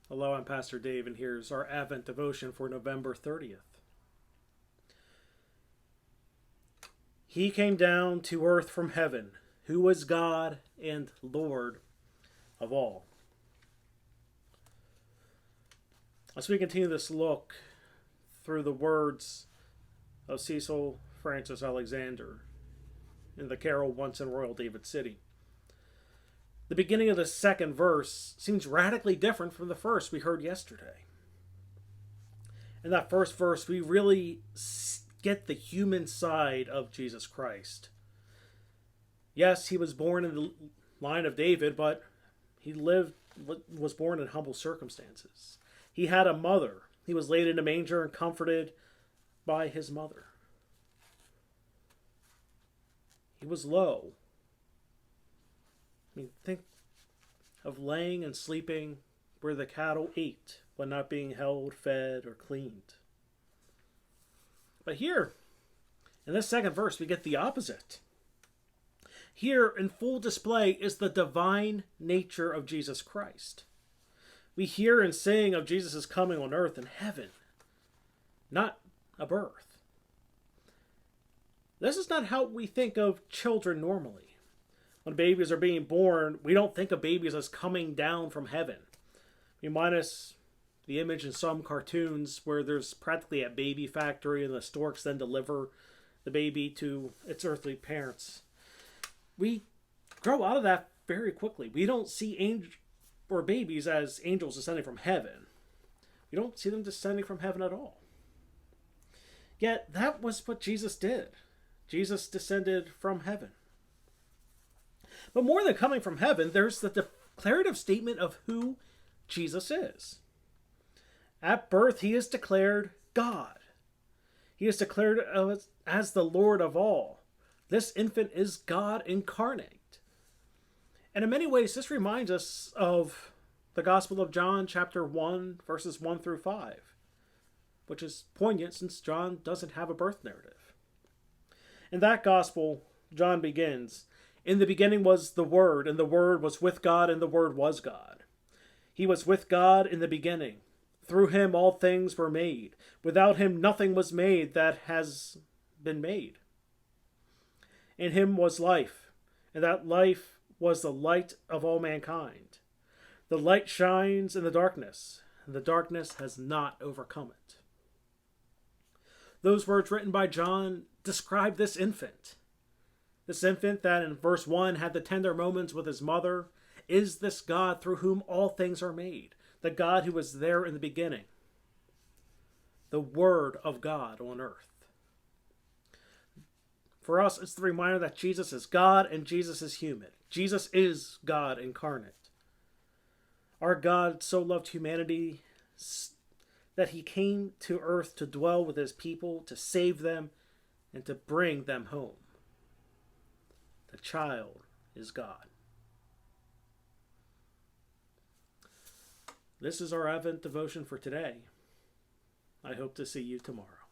Hello, I'm Pastor Dave, and here's our Advent devotion for November 30th. He came down to earth from heaven, who was God and Lord of all. As we continue this look through the words of Cecil Francis Alexander in the carol Once in Royal David City, the beginning of the second verse seems radically different from the first we heard yesterday. In that first verse, we really get the human side of Jesus Christ. Yes, he was born in the line of David, but he was born in humble circumstances. He had a mother. He was laid in a manger and comforted by his mother. He was low. Think of laying and sleeping where the cattle ate, but not being held, fed, or cleaned. But here, in this second verse, we get the opposite. Here, in full display, is the divine nature of Jesus Christ. We hear and sing of Jesus' coming on earth in heaven, not a birth. This is not how we think of children normally. When babies are being born, we don't think of babies as coming down from heaven. Minus the image in some cartoons where there's practically a baby factory and the storks then deliver the baby to its earthly parents. We grow out of that very quickly. We don't see babies as angels descending from heaven. We don't see them descending from heaven at all. Yet that was what Jesus did. Jesus descended from heaven. But more than coming from heaven, there's the declarative statement of who Jesus is. At birth, he is declared God. He is declared as the Lord of all. This infant is God incarnate. And in many ways, this reminds us of the Gospel of John, chapter 1, verses 1 through 5, which is poignant since John doesn't have a birth narrative. In that Gospel, John begins, "In the beginning was the Word, and the Word was with God, and the Word was God. He was with God in the beginning. Through him all things were made. Without him nothing was made that has been made. In him was life, and that life was the light of all mankind. The light shines in the darkness, and the darkness has not overcome it." Those words written by John describe this infant. This infant that in verse 1 had the tender moments with his mother is this God through whom all things are made. The God who was there in the beginning. The Word of God on earth. For us, it's the reminder that Jesus is God and Jesus is human. Jesus is God incarnate. Our God so loved humanity that he came to earth to dwell with his people, to save them, and to bring them home. The child is God. This is our Advent devotion for today. I hope to see you tomorrow.